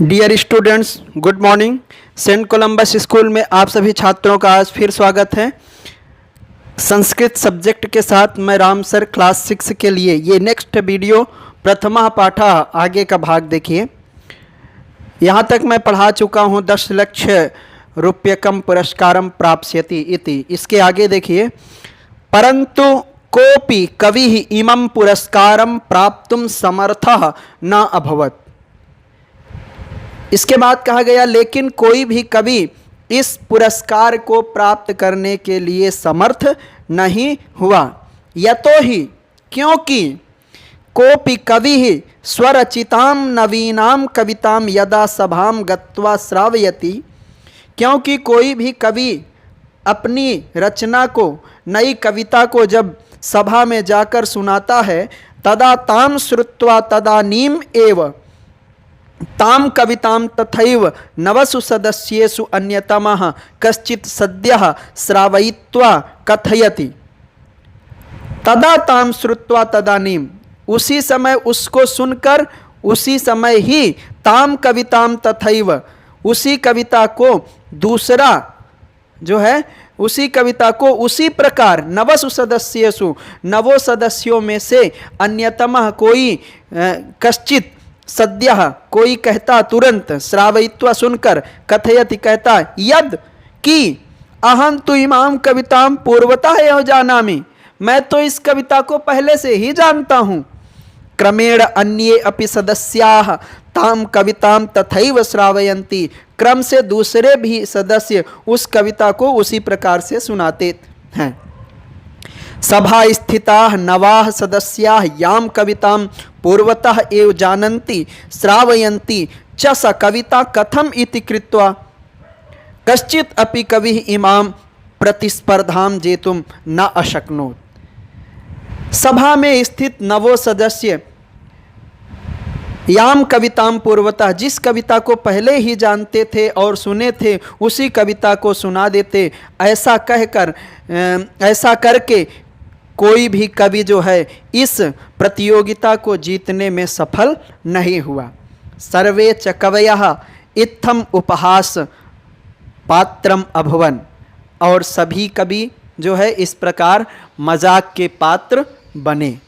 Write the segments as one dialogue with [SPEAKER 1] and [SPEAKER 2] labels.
[SPEAKER 1] Dear students, good morning. Saint Columbus school में आप सभी छात्रों का आज फिर स्वागत है। संस्कृत सब्जेक्ट के साथ मैं राम सर क्लास 6 के लिए ये नेक्स्ट वीडियो प्रथमा पाठा आगे का भाग देखिए। यहाँ तक मैं पढ़ा चुका हूँ 10 लक्ष रूप्यकम पुरस्कारम प्राप्स्यति इति। इसके आगे देखिए, परंतु कोपि कवि इमं पुरस्कारम प्राप्तुम समर्थः न अभवत्। इसके बाद कहा गया, लेकिन कोई भी कवि इस पुरस्कार को प्राप्त करने के लिए समर्थ नहीं हुआ। यतोहि, क्योंकि कोपि कवि स्वरचिताम नवीनाम कविताम यदा सभाम गत्वा श्रावयति। क्योंकि कोई भी कवि अपनी रचना को, नई कविता को जब सभा में जाकर सुनाता है, तदा ताम श्रुत्वा तदानीम एव ताम कविताम तथैव नवसु सदस्येषु अन्यतमः कश्चित् सद्यः श्रावयित्वा कथयति। तदा ताम श्रुत्वा तदानीम, उसी समय उसको सुनकर उसी समय ही ताम कविताम तथैव, उसी कविता को दूसरा जो है उसी कविता को उसी प्रकार नवसु सदस्येषु, नवों सदस्यों में से अन्यतमः कोई कश्चित, सद्यः कोई कहता तुरंत, श्रावयित्वा सुनकर, कथयति कहता, यद कि अहम तु इमाम कविताम पूर्वतः एव जानामि, मैं तो इस कविता को पहले से ही जानता हूँ। क्रमेण अन्ये अपि सदस्याः ताम कविताम तथैव श्रावयन्ति, क्रम से दूसरे भी सदस्य उस कविता को उसी प्रकार से सुनाते हैं। सभा स्थिताः नवाः सदस्याः याम कवितां पूर्वतः एव जानन्ति श्रावयन्ति च स कविता कथम इति कृत्वा कश्चित् अपि कविः इमां प्रतिस्पर्धां जेतुं न अशक्नोत्। सभा में स्थित नवों सदस्य याम कविताम पूर्वतः, जिस कविता को पहले ही जानते थे और सुने थे उसी कविता को सुना देते। ऐसा कहकर, ऐसा करके कोई भी कवि जो है इस प्रतियोगिता को जीतने में सफल नहीं हुआ। सर्वे च कवयः इत्थम उपहास पात्रम अभवन, और सभी कवि जो है इस प्रकार मजाक के पात्र बने।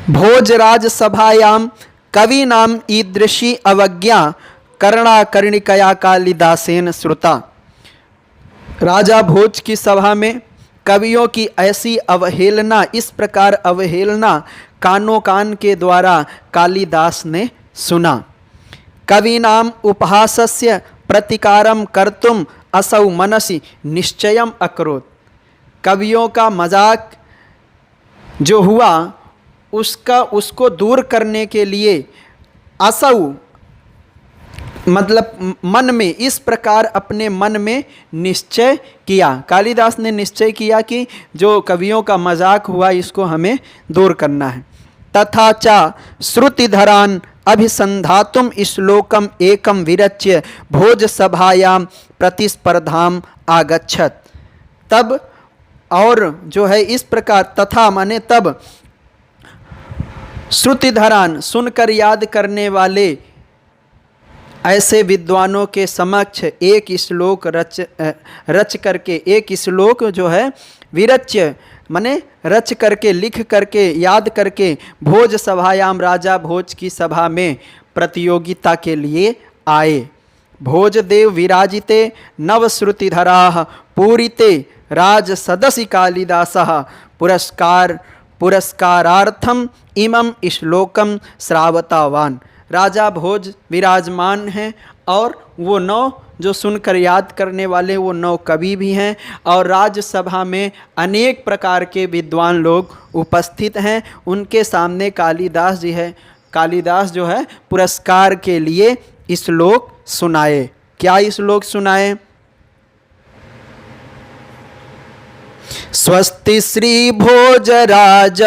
[SPEAKER 1] भोजराज सभायाम कवि नाम ईदृशी अवज्ञा कर्णाकर्णिकया कालिदासेन श्रुता। राजा भोज की सभा में कवियों की ऐसी अवहेलना, इस प्रकार अवहेलना कानों कान के द्वारा कालिदास ने सुना। कवीनाम उपहासस्य प्रतिकारम कर्तुम असौ मनसि निश्चयम अकरोत्। कवियों का मजाक जो हुआ उसको दूर करने के लिए असौ मतलब मन में, इस प्रकार अपने मन में निश्चय किया। कालिदास ने निश्चय किया कि जो कवियों का मजाक हुआ इसको हमें दूर करना है। तथा च श्रुतिधरान अभिसंधातुम श्लोकम एकम विरच्य भोज सभायाम प्रतिस्पर्धाम आगच्छत। तब और जो है इस प्रकार, तथा माने तब, श्रुतिधरान सुनकर याद करने वाले ऐसे विद्वानों के समक्ष एक श्लोक रच करके, एक श्लोक जो है विरच्य माने रच करके, लिख करके, याद करके भोज सभायाम, राजा भोज की सभा में प्रतियोगिता के लिए आए। भोजदेव विराजिते नवश्रुतिधराः पूरिते राज सदसि कालिदासः पुरस्कारार्थम इमं श्लोकम श्रावतावान। राजा भोज विराजमान हैं और वो 9 जो सुनकर याद करने वाले वो 9 कवि भी हैं, और राज्यसभा में अनेक प्रकार के विद्वान लोग उपस्थित हैं। उनके सामने कालिदास जी है, कालिदास जो है पुरस्कार के लिए श्लोक सुनाए। क्या श्लोक सुनाए? स्वस्ति श्री भोजराज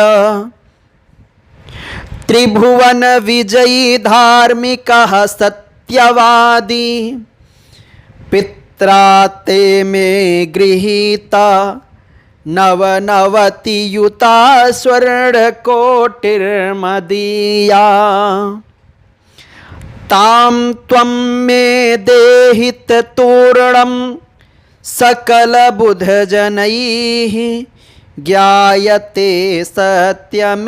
[SPEAKER 1] त्रिभुवन विजयी धार्मिकः सत्यवादी पित्रा ते में गृहीता नवनवतियुता स्वर्णकोटिर्मदीया। ताम त्वं मे देहित तूर्णम सकल बुध जनैः ज्ञायते सत्यमेतत्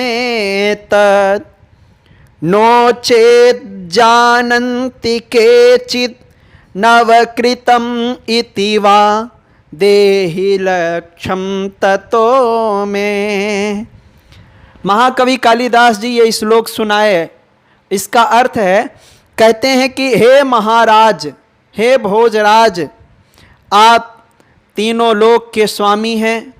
[SPEAKER 1] नो चेत् जानन्ति केचित् नवकृतम् इति वा देहि लक्ष्यं ततो में। महाकवि कालिदास जी ये श्लोक सुनाए। इसका अर्थ है, कहते हैं कि हे महाराज, हे भोजराज, आप तीनों लोक के स्वामी हैं,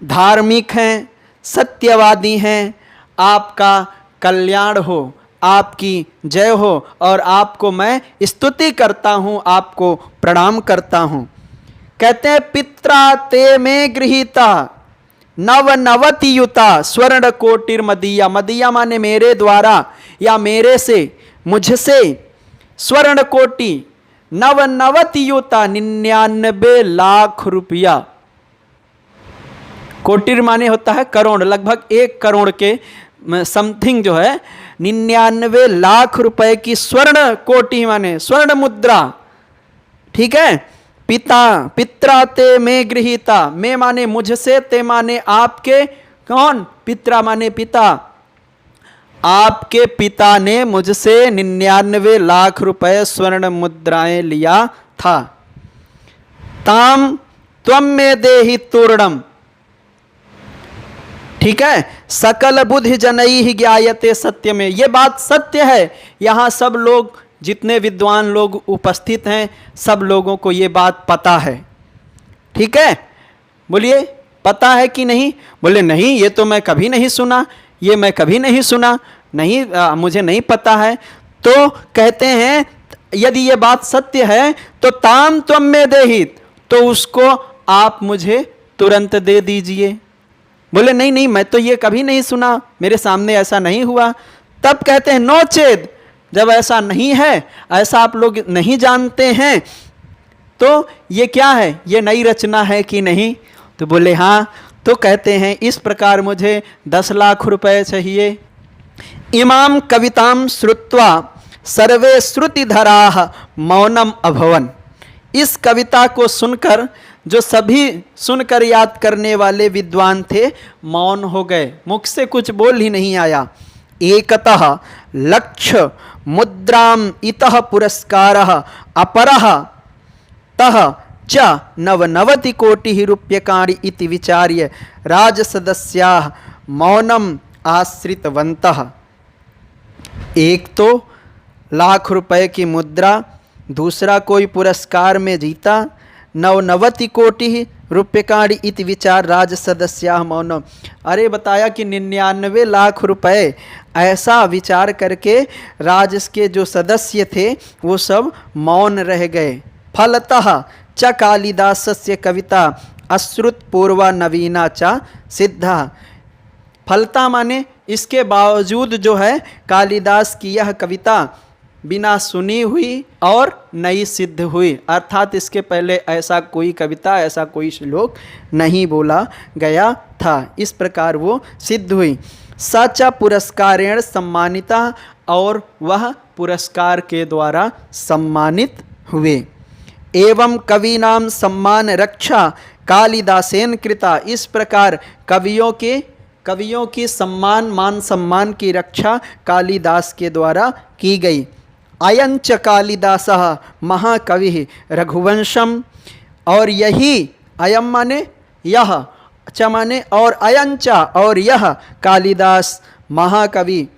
[SPEAKER 1] धार्मिक हैं, सत्यवादी हैं, आपका कल्याण हो, आपकी जय हो, और आपको मैं स्तुति करता हूँ, आपको प्रणाम करता हूँ। कहते हैं पित्रा ते में गृहीता नवनवति युता स्वर्ण कोटिर मदीया। मदीया माने मेरे द्वारा या मेरे से, मुझसे स्वर्ण कोटि नवनवति युता 99 लाख रुपया। कोटिर माने होता है करोड़, लगभग 1 करोड़ के समथिंग जो है 99 लाख रुपए की स्वर्ण कोटि माने स्वर्ण मुद्रा। ठीक है। पिता पित्रा ते में गृहीता, में माने मुझसे, ते माने आपके, कौन? पित्रा माने पिता। आपके पिता ने मुझसे 99 लाख रुपए स्वर्ण मुद्राएं लिया था। ताम त्वं में देहि तूर्णम। ठीक है। सकल बुद्धि जनैः ज्ञायते सत्य में, ये बात सत्य है। यहां सब लोग, जितने विद्वान लोग उपस्थित हैं, सब लोगों को ये बात पता है। ठीक है। बोलिए पता है कि नहीं? बोले नहीं, ये तो मैं कभी नहीं सुना, ये मैं कभी नहीं सुना, नहीं मुझे नहीं पता है। तो कहते हैं यदि ये बात सत्य है तो ताम त्वं में देहित, तो उसको आप मुझे तुरंत दे दीजिए। बोले नहीं नहीं, मैं तो ये कभी नहीं सुना, मेरे सामने ऐसा नहीं हुआ। तब कहते हैं नो चेद, जब ऐसा नहीं है, ऐसा आप लोग नहीं जानते हैं, तो ये क्या है? ये नई रचना है कि नहीं? तो बोले हाँ। तो कहते हैं इस प्रकार मुझे 10 लाख रुपए चाहिए। इमाम कविताम श्रुत्वा सर्वे श्रुतिधराः मौनम अभवन। इस कविता को सुनकर जो सभी सुनकर याद करने वाले विद्वान थे, मौन हो गए, मुख से कुछ बोल ही नहीं आया। एकतः लक्ष्य मुद्राम इतः पुरस्कारः अपरः तः च नवनवति कोटि रूप्यकाणि इति विचार्य राजसदस्याः मौनम आश्रितवन्तः। एक तो लाख रुपए की मुद्रा, दूसरा कोई पुरस्कार में जीता, नवनवति कोटि रूप्यकाणि इति विचार राज सदस्या मौनम। अरे बताया कि 99 लाख रुपए, ऐसा विचार करके राज के जो सदस्य थे वो सब मौन रह गए। फलतः च कालिदासस्य कविता अश्रुत पूर्वा नवीना च सिद्धा। फलता माने इसके बावजूद जो है कालिदास की यह कविता बिना सुनी हुई और नई सिद्ध हुई, अर्थात इसके पहले ऐसा कोई कविता, ऐसा कोई श्लोक नहीं बोला गया था। इस प्रकार वो सिद्ध हुई। सच पुरस्कारेण सम्मानिता, और वह पुरस्कार के द्वारा सम्मानित हुए। एवं कवीनाम सम्मान रक्षा कालिदासेन कृता। इस प्रकार कवियों की सम्मान, मान सम्मान की रक्षा कालिदास के द्वारा की गई। अयंच कालिदासः महाकवि रघुवंशम, और यही, अयम माने यह, च माने और, अयंचा और यह कालिदास महाकवि,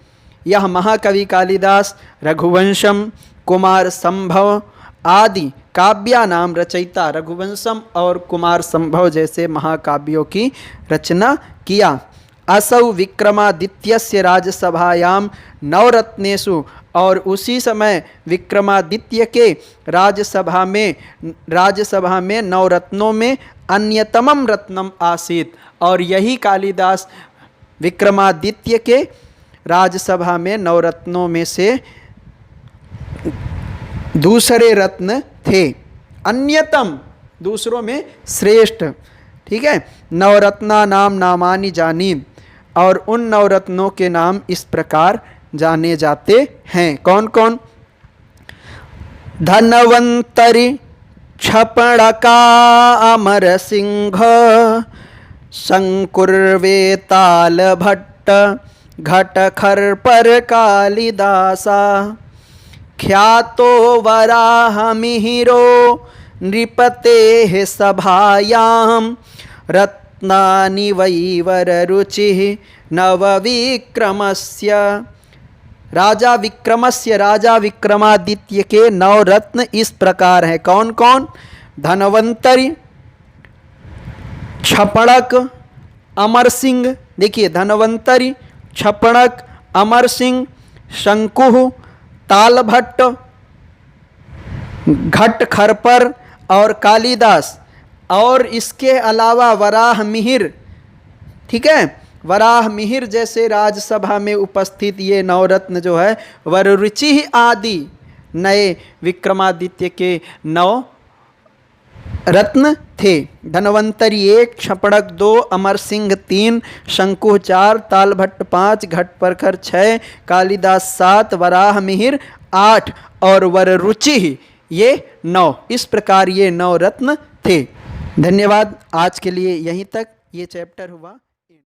[SPEAKER 1] यह महाकवि कालिदास रघुवंशम कुमार संभव आदि काव्या नाम रचयिता। रघुवंशम और कुमार संभव जैसे महाकाव्यों की रचना किया। असौ विक्रमादित्यस्य राजसभायाम नवरत्नेषु, और उसी समय विक्रमादित्य के राजसभा में नवरत्नों में अन्यतमम रत्नम आसीत, और यही कालिदास विक्रमादित्य के राजसभा में नवरत्नों में से दूसरे रत्न थे, अन्यतम, दूसरों में श्रेष्ठ। ठीक है। नवरत्ना नाम नामानि जानी, और उन नवरत्नों के नाम इस प्रकार जाने जाते हैं। कौन कौन? धनवंतरि क्षपणका अमर सिंह शंकुर्वेताल भट्ट घट खरपर कालिदासा ख्यातो वराहमिहिरो नृपतेः सभायां रत्नानि वैवर रुचिः नवविक्रमस्य। राजा विक्रमादित्य के नवरत्न इस प्रकार हैं। कौन कौन? धनवंतरि, क्षपणक, अमर सिंह। देखिए, धनवंतरि, क्षपणक, अमर सिंह, शंकु, तालभट्ट, घट खरपर और कालिदास, और इसके अलावा वराह मिहिर। ठीक है, वराह मिहिर जैसे राजसभा में उपस्थित ये नवरत्न जो है वररुचि आदि नए विक्रमादित्य के नव रत्न थे। धनवंतरि 1, क्षपणक 2, अमर सिंह 3, शंकु 4, तालभट्ट 5, घटपरखर 6, कालिदास 7, वराह मिहिर 8 और वररुचि ये 9। इस प्रकार ये 9 रत्न थे। धन्यवाद। आज के लिए यहीं तक ये चैप्टर हुआ।